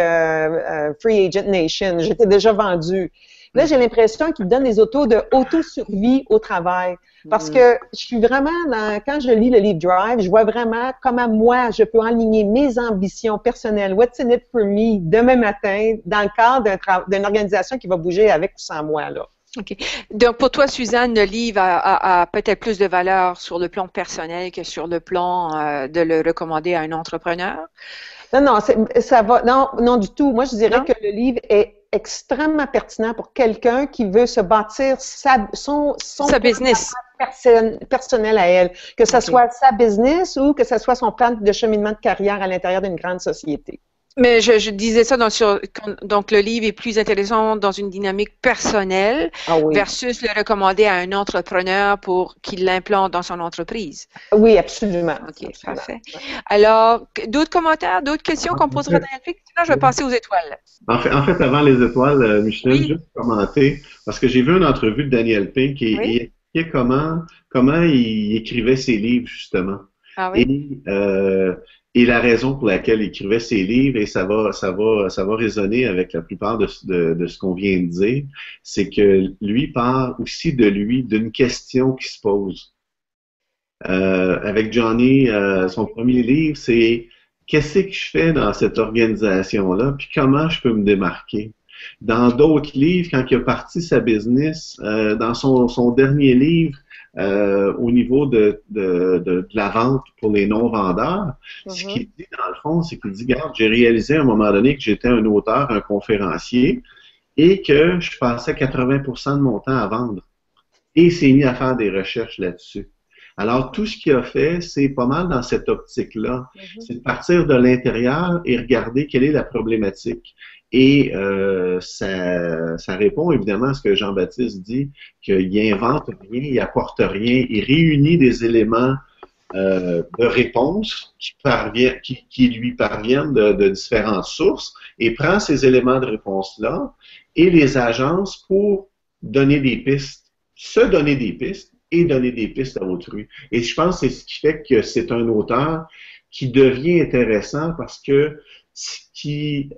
Free Agent Nation. J'étais déjà vendue. Là, j'ai l'impression qu'il donne des auto-survie au travail. Parce que je suis vraiment quand je lis le livre Drive, je vois vraiment comment moi, je peux aligner mes ambitions personnelles, what's in it for me, demain matin, dans le cadre d'une organisation qui va bouger avec ou sans moi, là. OK. Donc, pour toi, Suzanne, le livre a peut-être plus de valeur sur le plan personnel que sur le plan de le recommander à un entrepreneur? Non, ça va. Non, du tout. Moi, je dirais que le livre est extrêmement pertinent pour quelqu'un qui veut se bâtir sa business personnel à elle. Que ce soit sa business ou que ce soit son plan de cheminement de carrière à l'intérieur d'une grande société. Mais je disais ça, donc le livre est plus intéressant dans une dynamique personnelle versus le recommander à un entrepreneur pour qu'il l'implante dans son entreprise. Oui, absolument. OK, parfait. Alors, d'autres commentaires, d'autres questions qu'on poserait dans le livre? Sinon, je vais passer aux étoiles. En fait, avant les étoiles, Micheline, juste commenter, parce que j'ai vu une entrevue de Daniel Pink et il expliquait comment il écrivait ses livres, justement. Ah oui? Et la raison pour laquelle il écrivait ses livres, et ça va résonner avec la plupart de ce qu'on vient de dire, c'est que lui parle aussi d'une question qui se pose. Avec Johnny, son premier livre, c'est qu'est-ce que je fais dans cette organisation-là, puis comment je peux me démarquer. Dans d'autres livres, quand il a parti sa business, dans son dernier livre, au niveau de la vente pour les non-vendeurs, ce qu'il dit dans le fond, c'est qu'il dit, regarde, j'ai réalisé à un moment donné que j'étais un auteur, un conférencier, et que je passais 80% de mon temps à vendre. Et il s'est mis à faire des recherches là-dessus. Alors, tout ce qu'il a fait, c'est pas mal dans cette optique-là. C'est de partir de l'intérieur et regarder quelle est la problématique. Et ça répond évidemment à ce que Jean-Baptiste dit, qu'il invente rien, il apporte rien, il réunit des éléments de réponse qui lui parviennent de différentes sources et prend ces éléments de réponse-là et les agence pour donner des pistes, se donner des pistes et donner des pistes à autrui. Et je pense que c'est ce qui fait que c'est un auteur qui devient intéressant parce que ce qui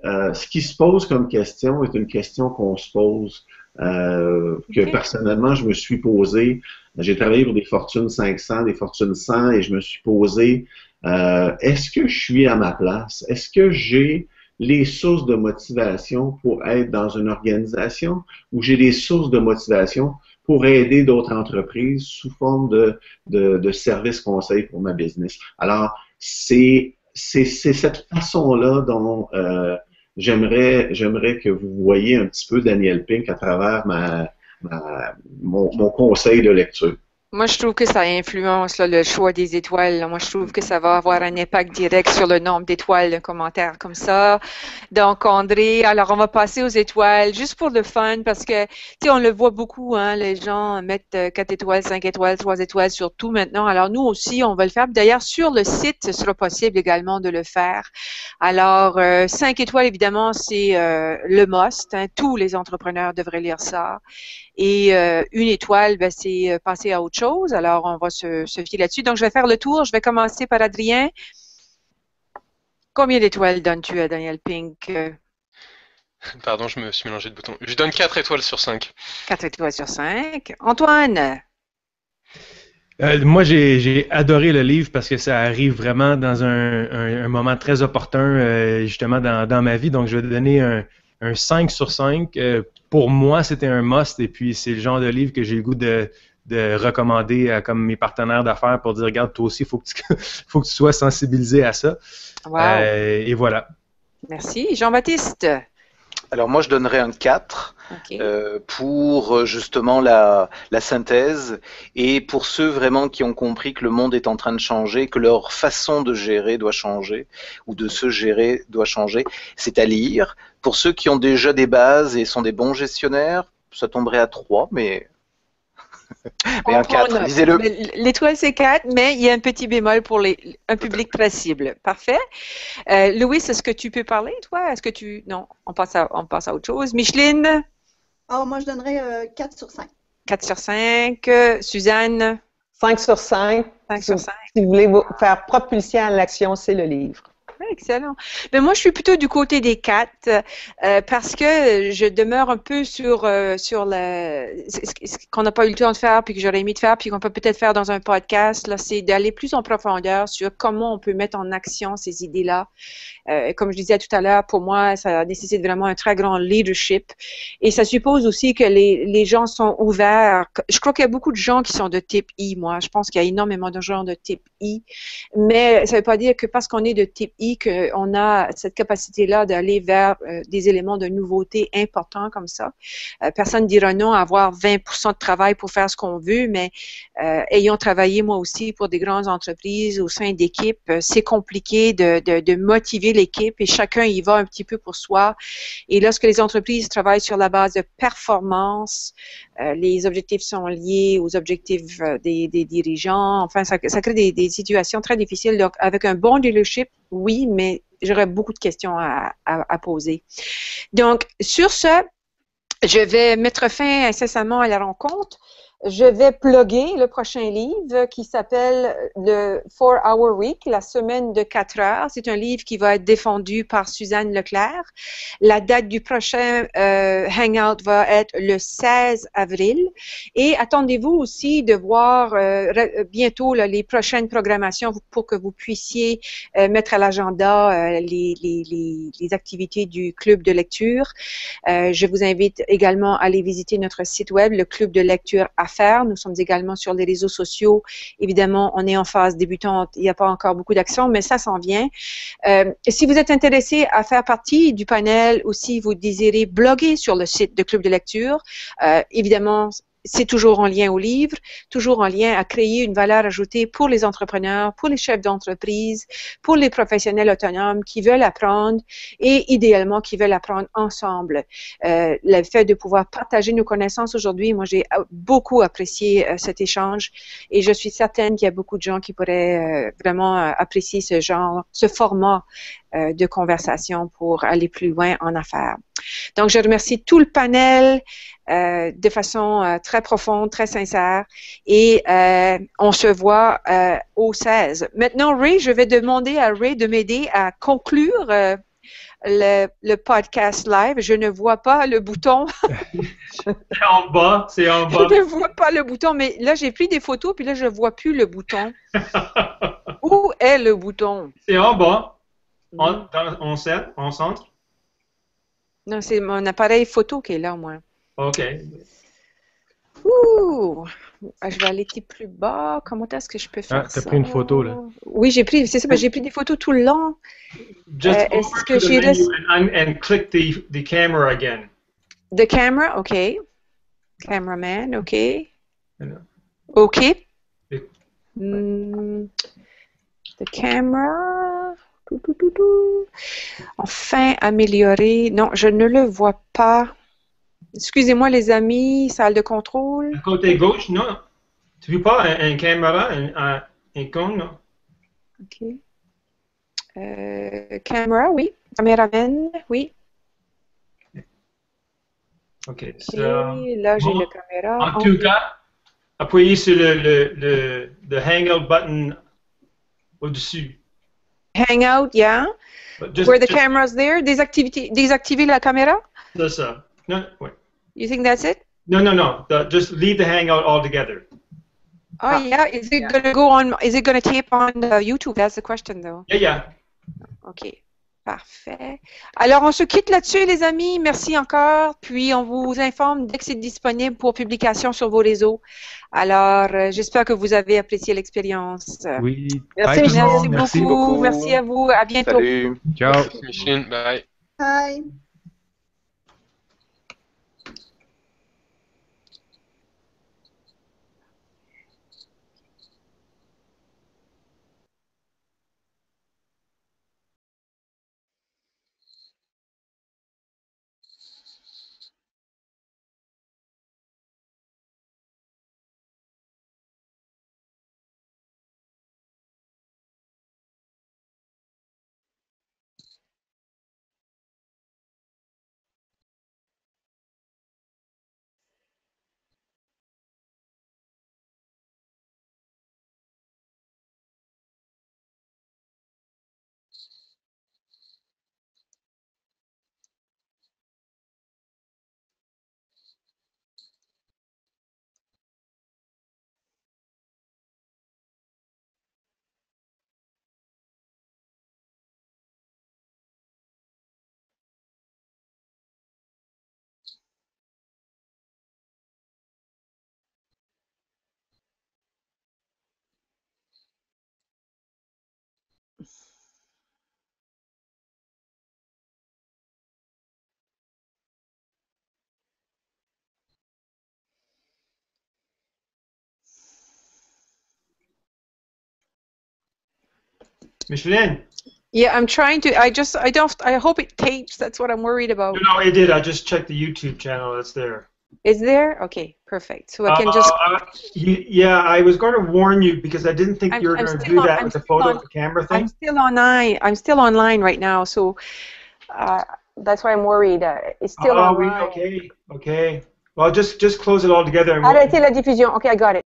se pose comme question est une question qu'on se pose, que personnellement je me suis posé. J'ai travaillé pour des fortunes 500, des fortunes 100 et je me suis posé, est-ce que je suis à ma place? Est-ce que j'ai les sources de motivation pour être dans une organisation ou j'ai des sources de motivation pour aider d'autres entreprises sous forme de services conseils pour ma business? Alors, c'est cette façon-là dont j'aimerais que vous voyiez un petit peu Daniel Pink à travers mon conseil de lecture. Moi, je trouve que ça influence là, le choix des étoiles. Là. Moi, je trouve que ça va avoir un impact direct sur le nombre d'étoiles, un commentaire comme ça. Donc, André, alors on va passer aux étoiles, juste pour le fun, parce que, tu sais, on le voit beaucoup, hein, les gens mettent 4 étoiles, 5 étoiles, 3 étoiles sur tout maintenant. Alors, nous aussi, on va le faire. D'ailleurs, sur le site, ce sera possible également de le faire. Alors, 5 étoiles, évidemment, c'est le must. Hein. Tous les entrepreneurs devraient lire ça. Et une étoile, ben, c'est passer à autre chose. Alors, on va se fier là-dessus. Donc, je vais faire le tour. Je vais commencer par Adrien. Combien d'étoiles donnes-tu à Daniel Pink? Pardon, je me suis mélangé de boutons. Je donne 4 étoiles sur 5. 4 étoiles sur 5. Antoine? Moi, j'ai adoré le livre parce que ça arrive vraiment dans un moment très opportun, justement, dans ma vie. Donc, je vais donner un 5 sur 5. Pour moi, c'était un must. Et puis, c'est le genre de livre que j'ai le goût de recommander à comme mes partenaires d'affaires pour dire, regarde, toi aussi, il faut que tu sois sensibilisé à ça. Wow. Et voilà. Merci. Jean-Baptiste? Alors moi, je donnerais un 4 OK. pour justement la synthèse et pour ceux vraiment qui ont compris que le monde est en train de changer, que leur façon de gérer doit changer ou de se gérer doit changer. C'est à lire. Pour ceux qui ont déjà des bases et sont des bons gestionnaires, ça tomberait à 3, mais un 4, lisez-le. L'étoile, c'est 4, mais il y a un petit bémol pour un public très cible. Parfait. Louis, est-ce que tu peux parler, toi? Est-ce que tu... Non, on passe à autre chose. Micheline? Oh, moi, je donnerais 4 sur 5. 4 sur 5. Suzanne? 5 sur 5. 5 sur 5. Si vous voulez vous faire propulser à l'action, c'est le livre. Excellent. Mais moi, je suis plutôt du côté des 4 parce que je demeure un peu sur ce qu'on n'a pas eu le temps de faire puis que j'aurais aimé de faire puis qu'on peut peut-être faire dans un podcast. Là, c'est d'aller plus en profondeur sur comment on peut mettre en action ces idées-là. Comme je disais tout à l'heure, pour moi, ça nécessite vraiment un très grand leadership et ça suppose aussi que les gens sont ouverts. Je crois qu'il y a beaucoup de gens qui sont de type I, moi. Je pense qu'il y a énormément de gens de type I, mais ça ne veut pas dire que parce qu'on est de type I, qu'on a cette capacité-là d'aller vers des éléments de nouveauté importants comme ça. Personne ne dira non à avoir 20% de travail pour faire ce qu'on veut, mais ayant travaillé moi aussi pour des grandes entreprises au sein d'équipes, c'est compliqué de motiver l'équipe et chacun y va un petit peu pour soi. Et lorsque les entreprises travaillent sur la base de performance, les objectifs sont liés aux objectifs des dirigeants. Enfin, ça crée des situations très difficiles. Donc, avec un bon leadership, oui, mais j'aurais beaucoup de questions à poser. Donc, sur ce, je vais mettre fin incessamment à la rencontre. Je vais plugger le prochain livre qui s'appelle le 4-Hour Week, la semaine de 4 heures. C'est un livre qui va être défendu par Suzanne Leclerc. La date du prochain Hangout va être le 16 avril. Et attendez-vous aussi de voir bientôt là, les prochaines programmations pour que vous puissiez mettre à l'agenda les activités du club de lecture. Je vous invite également à aller visiter notre site web, le club de lecture à faire. Nous sommes également sur les réseaux sociaux. Évidemment, on est en phase débutante. Il n'y a pas encore beaucoup d'actions, mais ça s'en vient. Si vous êtes intéressé à faire partie du panel ou si vous désirez bloguer sur le site de Club de lecture, évidemment, c'est toujours en lien au livre, toujours en lien à créer une valeur ajoutée pour les entrepreneurs, pour les chefs d'entreprise, pour les professionnels autonomes qui veulent apprendre et idéalement qui veulent apprendre ensemble. Le fait de pouvoir partager nos connaissances aujourd'hui, moi j'ai beaucoup apprécié cet échange et je suis certaine qu'il y a beaucoup de gens qui pourraient vraiment apprécier ce format de conversation pour aller plus loin en affaires. Donc, je remercie tout le panel de façon très profonde, très sincère et on se voit au 16. Maintenant, Ray, je vais demander à Ray de m'aider à conclure le podcast live. Je ne vois pas le bouton. C'est en bas, c'est en bas. Je ne vois pas le bouton, mais là, j'ai pris des photos, puis là, je ne vois plus le bouton. Où est le bouton? C'est en bas. En centre? Non, c'est mon appareil photo qui est là, moi. OK. Ouh! Je vais aller un petit plus bas. Comment est-ce que je peux faire ça? T'as pris une photo, là. Oui, j'ai pris des photos tout le long. Just est-ce over que to the menu and click the camera again. The camera, OK. Cameraman, OK. OK. Oui. The camera. Enfin, améliorer. Non, je ne le vois pas. Excusez-moi, les amis, salle de contrôle. À côté gauche, non. Tu vois pas un caméra, un icône, non? OK. Camera, oui. Caméraman, oui. OK. OK, So, là, j'ai bon, le caméra. en tout cas, appuyez sur le Hangout button au-dessus. Hangout, yeah. Where the camera's there. Désactiver la caméra? C'est ça. Non, ouais. You think that's it? No. Just leave the Hangout altogether. Oh, yeah. Is it going to go on? Is it going to tape on YouTube? That's the question, though. Yeah. OK. Parfait. Alors, on se quitte là-dessus, les amis. Merci encore. Puis, on vous informe dès que c'est disponible pour publication sur vos réseaux. Alors, j'espère que vous avez apprécié l'expérience. Oui. Merci, Bye, tout le Merci monde. Merci beaucoup. beaucoup. Merci à vous. À bientôt. Salut. Ciao. Micheline, bye. Bye. Micheline? Yeah, I'm trying to. I hope it tapes. That's what I'm worried about. No, it did. I just checked the YouTube channel. It's there. Is there? Okay, perfect. So I can just. Yeah, I was going to warn you because I didn't think you were I'm going to still do that I'm with the still photo on- of the camera thing. I'm still online right now, so that's why I'm worried. It's still online. Okay. Well, just close it all together. And Arrêtez la diffusion. Okay, I got it.